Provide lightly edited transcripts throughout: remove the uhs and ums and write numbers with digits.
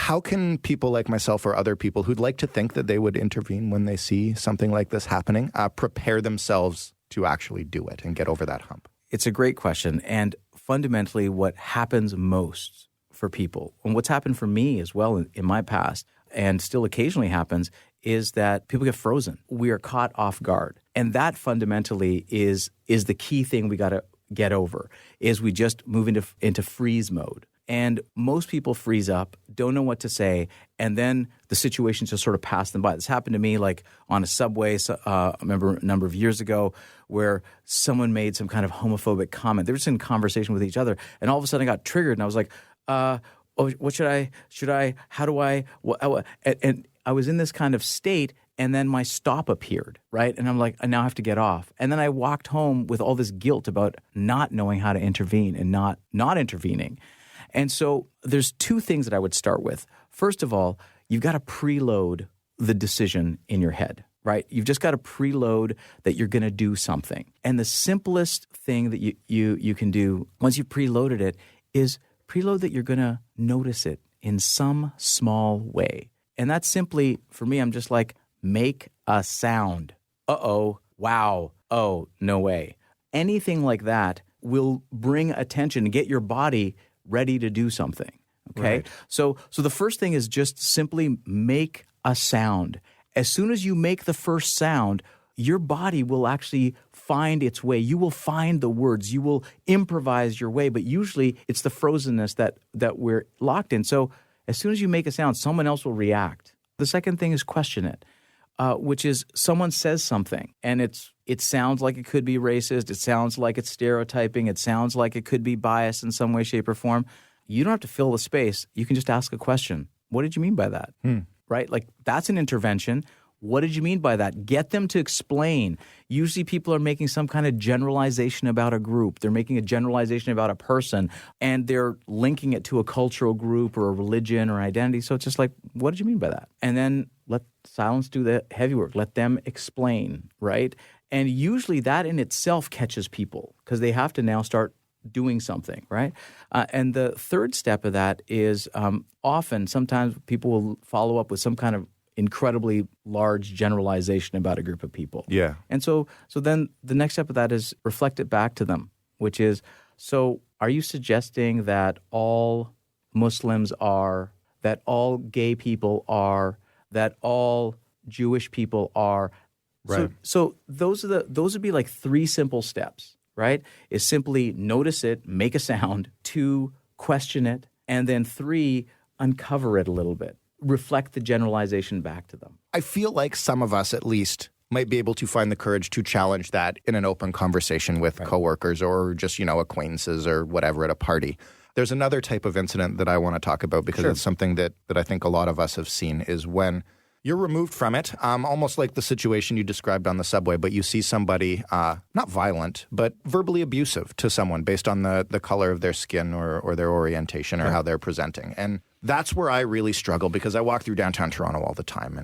How can people like myself or other people who'd like to think that they would intervene when they see something like this happening, prepare themselves to actually do it and get over that hump? It's a great question. And fundamentally, what happens most for people, and what's happened for me as well in my past, and still occasionally happens, is that people get frozen. We are caught off guard. And that fundamentally is the key thing we got to get over, is we just move into freeze mode. And most people freeze up, don't know what to say, and then the situation just sort of pass them by. This happened to me like on a subway, I remember a number of years ago, where someone made some kind of homophobic comment. They were just in conversation with each other, and all of a sudden I got triggered, and I was like, what should I, how do I, and I was in this kind of state, and then my stop appeared, right? And I'm like, I now have to get off. And then I walked home with all this guilt about not knowing how to intervene and not intervening. And so there's two things that I would start with. First of all, you've got to preload the decision in your head, right? You've just got to preload that you're going to do something. And the simplest thing that you can do once you've preloaded it is preload that you're going to notice it in some small way. And that's simply, for me, I'm just like, make a sound. Uh-oh, wow, oh, no way. Anything like that will bring attention and get your body ready to do something, okay? Right. So the first thing is just simply make a sound. As soon as you make the first sound, your body will actually find its way. You will find the words. You will improvise your way, but usually it's the frozenness that we're locked in. So as soon as you make a sound, someone else will react. The second thing is question it, which is someone says something, and it sounds like it could be racist. It sounds like it's stereotyping. It sounds like it could be biased in some way, shape, or form. You don't have to fill the space. You can just ask a question. What did you mean by that? Right? Like, that's an intervention. What did you mean by that? Get them to explain. Usually people are making some kind of generalization about a group. They're making a generalization about a person, and they're linking it to a cultural group or a religion or identity. So it's just like, what did you mean by that? And then let silence do the heavy work. Let them explain, right? And usually that in itself catches people because they have to now start doing something, right? And the third step of that is sometimes people will follow up with some kind of incredibly large generalization about a group of people. Yeah. And so then the next step of that is reflect it back to them, which is, so are you suggesting that all Muslims are, that all gay people are, that all Jewish people are? Right. So those would be like three simple steps, right? Is simply notice it, make a sound, 2, question it, and then 3, uncover it a little bit. Reflect the generalization back to them. I feel like some of us, at least, might be able to find the courage to challenge that in an open conversation with coworkers or just, acquaintances or whatever at a party. There's another type of incident that I want to talk about because it's something that I think a lot of us have seen, is when you're removed from it, almost like the situation you described on the subway, but you see somebody not violent, but verbally abusive to someone based on the color of their skin or their orientation or how they're presenting. And that's where I really struggle because I walk through downtown Toronto all the time.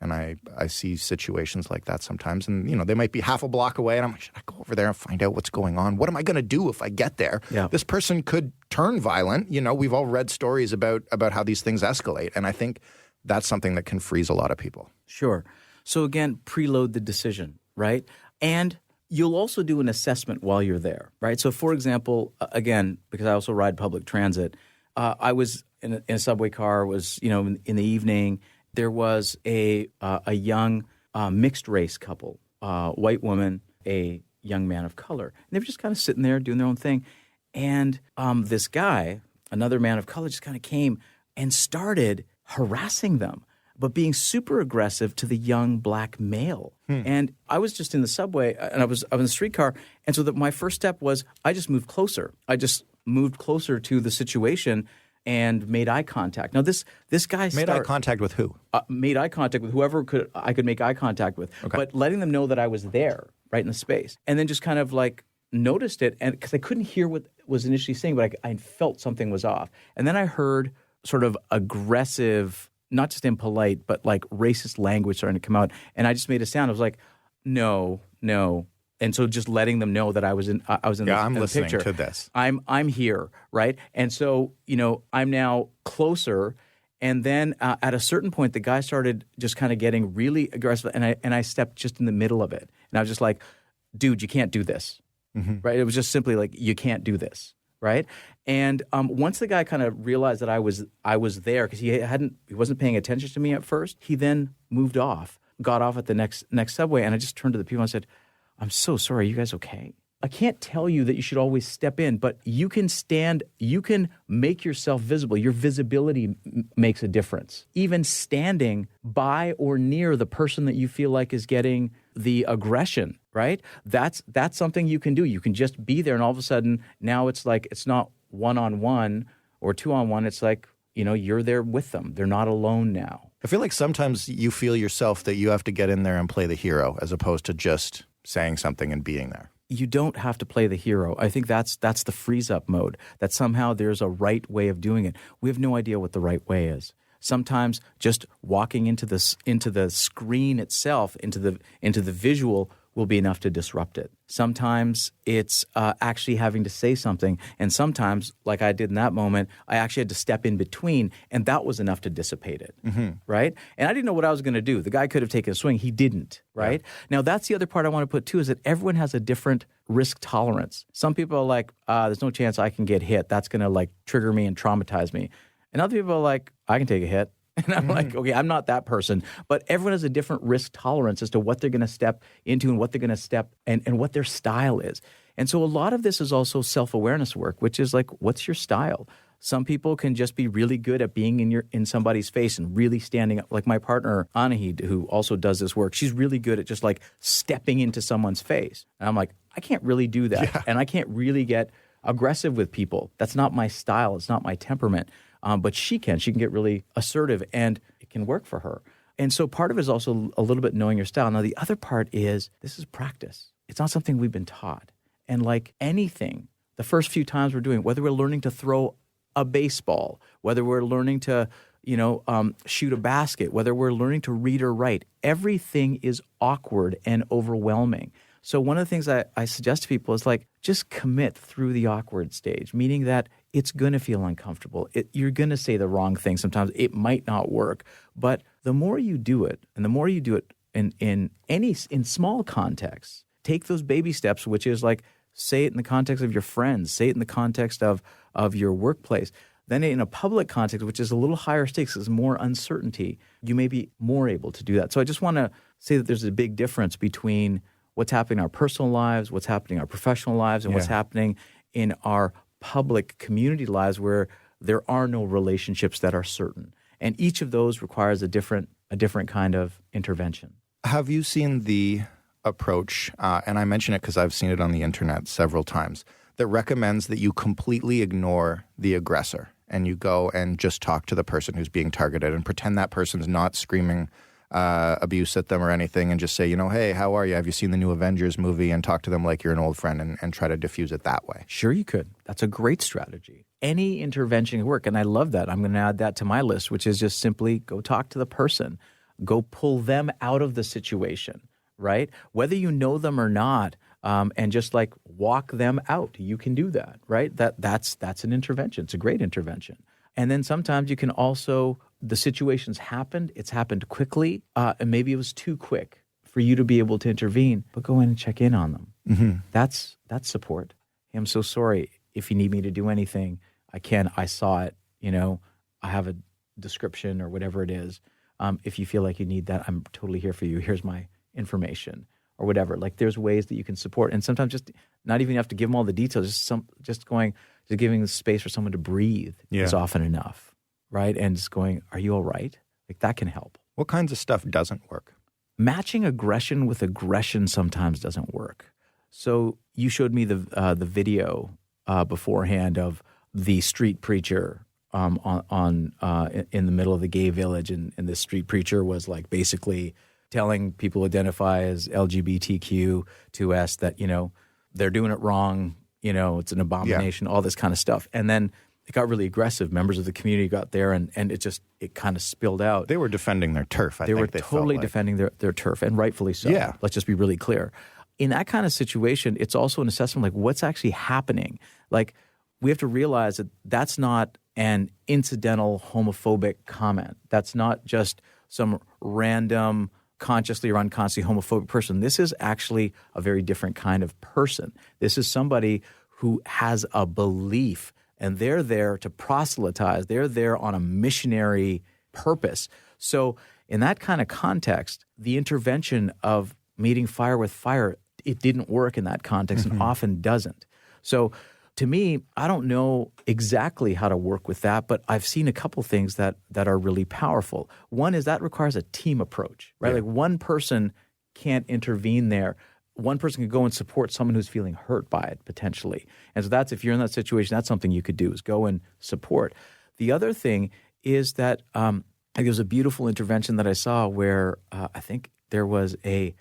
And I see situations like that sometimes. And, they might be half a block away. And I'm like, should I go over there and find out what's going on? What am I going to do if I get there? Yeah. This person could turn violent. We've all read stories about how these things escalate. And I think that's something that can freeze a lot of people. Sure. So again, preload the decision, right? And you'll also do an assessment while you're there, right? So for example, again, because I also ride public transit, I was in a subway car, in the evening. There was a young mixed race couple, white woman, a young man of color. And they were just kind of sitting there doing their own thing. And this guy, another man of color, just kind of came and started harassing them, but being super aggressive to the young black male. And I was just in the subway, and I was in the streetcar, and so my first step was I just moved closer. I just moved closer to the situation and made eye contact. Now this guy made eye contact with who? Made eye contact with whoever I could make eye contact with, but letting them know that I was there, right in the space, and then just kind of like noticed it, and because I couldn't hear what was initially saying, but I felt something was off, and then I heard sort of aggressive, not just impolite, but like racist language starting to come out. And I just made a sound. I was like, no. And so just letting them know that I was in the picture. I'm listening to this. I'm here, right? And so, I'm now closer, And then at a certain point, the guy started just kind of getting really aggressive, and I stepped just in the middle of it. And I was just like, dude, you can't do this, right? It was just simply like, you can't do this, right? And once the guy kind of realized that I was there, because he wasn't paying attention to me at first, he then moved off, got off at the next subway, and I just turned to the people and I said, I'm so sorry, are you guys okay? I can't tell you that you should always step in, but you can make yourself visible. Your visibility makes a difference. Even standing by or near the person that you feel like is getting the aggression, right? That's something you can do. You can just be there, and all of a sudden now it's like it's not one-on-one or two-on-one. It's like, you're there with them. They're not alone now. I feel like sometimes you feel yourself that you have to get in there and play the hero as opposed to just saying something and being there. You don't have to play the hero. I think that's the freeze-up mode, that somehow there's a right way of doing it. We have no idea what the right way is. Sometimes just walking into the screen itself, into the visual, will be enough to disrupt it. Sometimes it's actually having to say something, and sometimes, like I did in that moment, I actually had to step in between, and that was enough to dissipate it, right? And I didn't know what I was going to do. The guy could have taken a swing. He didn't, right? Yeah. Now, that's the other part I want to put, too, is that everyone has a different risk tolerance. Some people are like, there's no chance I can get hit. That's going to, like, trigger me and traumatize me. And other people are like, I can take a hit. And I'm like, okay, I'm not that person. But everyone has a different risk tolerance as to what they're going to step into and what they're going to step and what their style is. And so a lot of this is also self-awareness work, which is like, what's your style? Some people can just be really good at being in somebody's face and really standing up. Like my partner, Anima, who also does this work, she's really good at just like stepping into someone's face. And I'm like, I can't really do that. Yeah. And I can't really get aggressive with people. That's not my style. It's not my temperament. But she can get really assertive, and it can work for her. And so part of it is also a little bit knowing your style. Now, the other part is this is practice. It's not something we've been taught. And like anything, the first few times we're doing it, whether we're learning to throw a baseball, whether we're learning to, shoot a basket, whether we're learning to read or write, everything is awkward and overwhelming. So one of the things I suggest to people is like, just commit through the awkward stage, meaning that it's going to feel uncomfortable. You're going to say the wrong thing. Sometimes it might not work. But the more you do it, and the more you do it in small contexts, take those baby steps, which is like, say it in the context of your friends, say it in the context of your workplace. Then in a public context, which is a little higher stakes, is more uncertainty, you may be more able to do that. So I just want to say that there's a big difference between what's happening in our personal lives, what's happening in our professional lives, and what's happening in our public community lives where there are no relationships that are certain. And each of those requires a different kind of intervention. Have you seen the approach, and I mention it because I've seen it on the internet several times, that recommends that you completely ignore the aggressor and you go and just talk to the person who's being targeted and pretend that person's not screaming abuse at them or anything, and just say, hey, how are you? Have you seen the new Avengers movie? And talk to them like you're an old friend and try to diffuse it that way. Sure, you could. That's a great strategy. Any intervention can work, and I love that. I'm going to add that to my list, which is just simply go talk to the person. Go pull them out of the situation, right? Whether you know them or not, and just like walk them out. You can do that, right? That's an intervention. It's a great intervention. And then sometimes you can also, the situation's happened, it's happened quickly, and maybe it was too quick for you to be able to intervene, but go in and check in on them. Mm-hmm. That's support. Hey, I'm so sorry. If you need me to do anything, I can. I saw it. I have a description or whatever it is. If you feel like you need that, I'm totally here for you. Here's my information or whatever. Like there's ways that you can support, and sometimes just not even have to give them all the details. Just giving the space for someone to breathe is often enough, right? And just going, are you all right? Like that can help. What kinds of stuff doesn't work? Matching aggression with aggression sometimes doesn't work. So you showed me the video beforehand of the street preacher in the middle of the gay village, and this street preacher was like basically telling people who identify as LGBTQ2S that they're doing it wrong. It's an abomination, all this kind of stuff. And then it got really aggressive. Members of the community got there, and it kind of spilled out. They were defending their turf, I think. They were totally defending their turf, and rightfully so. Yeah. Let's just be really clear. In that kind of situation, it's also an assessment like what's actually happening. Like we have to realize that that's not an incidental homophobic comment. That's not just some random, consciously or unconsciously homophobic person. This is actually a very different kind of person. This is somebody who has a belief, and they're there to proselytize. They're there on a missionary purpose. So in that kind of context, the intervention of meeting fire with fire, it didn't work in that context and often doesn't. So to me, I don't know exactly how to work with that, but I've seen a couple things that are really powerful. One is that requires a team approach, right? Like one person can't intervene there. One person can go and support someone who's feeling hurt by it potentially. And so that's, if you're in that situation, that's something you could do, is go and support. The other thing is that there was a beautiful intervention that I saw where I think there was a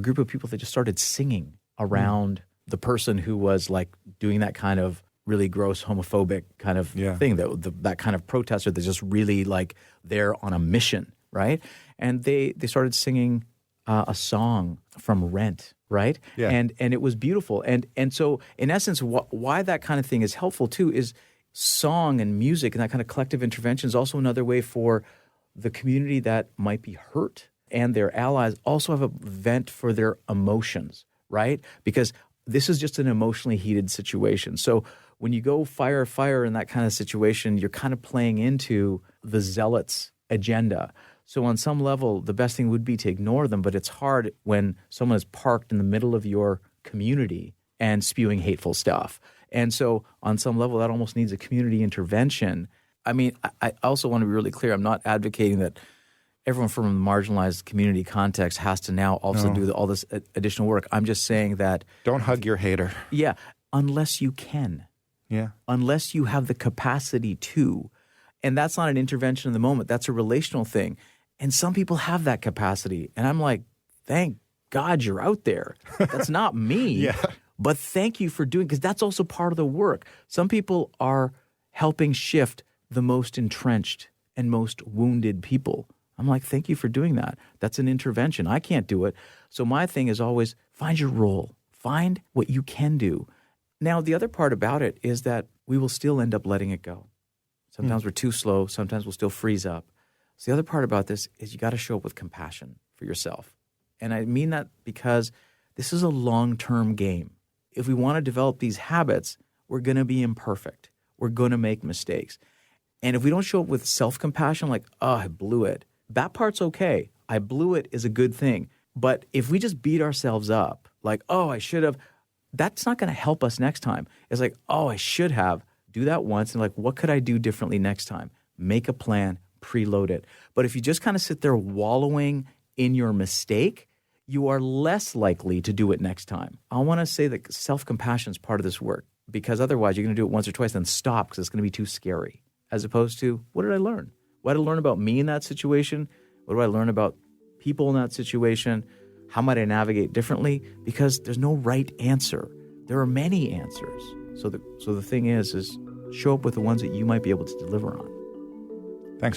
group of people that just started singing around the person who was like doing that kind of really gross homophobic kind of thing, that kind of protester that's just really like they're on a mission, right? And they started singing a song from Rent, right? Yeah. And it was beautiful. And so in essence, why that kind of thing is helpful too is song and music and that kind of collective intervention is also another way for the community that might be hurt and their allies also have a vent for their emotions, right? Because this is just an emotionally heated situation. So when you go fire in that kind of situation, you're kind of playing into the zealots' agenda. So on some level, the best thing would be to ignore them, but it's hard when someone is parked in the middle of your community and spewing hateful stuff. And so on some level, that almost needs a community intervention. I mean, I also want to be really clear. I'm not advocating that everyone from a marginalized community context has to now also do all this additional work. I'm just saying that— Don't hug your hater. Yeah, unless you can. Yeah. Unless you have the capacity to. And that's not an intervention in the moment. That's a relational thing. And some people have that capacity. And I'm like, thank God you're out there. That's not me. But thank you for doing, because that's also part of the work. Some people are helping shift the most entrenched and most wounded people. I'm like, thank you for doing that. That's an intervention. I can't do it. So my thing is always find your role. Find what you can do. Now, the other part about it is that we will still end up letting it go. Sometimes we're too slow. Sometimes we'll still freeze up. So the other part about this is you got to show up with compassion for yourself. And I mean that because this is a long-term game. If we want to develop these habits, we're going to be imperfect. We're going to make mistakes. And if we don't show up with self-compassion, like, oh, I blew it, that part's okay. I blew it is a good thing. But if we just beat ourselves up, like, oh, I should have, that's not going to help us next time. It's like, oh, I should have. Do that once and like, what could I do differently next time? Make a plan, preload it. But if you just kind of sit there wallowing in your mistake, you are less likely to do it next time. I want to say that self-compassion is part of this work, because otherwise you're going to do it once or twice, then stop because it's going to be too scary, as opposed to, what did I learn? What did I learn about me in that situation? What do I learn about people in that situation? How might I navigate differently? Because there's no right answer. There are many answers. So the thing is show up with the ones that you might be able to deliver on. Thanks.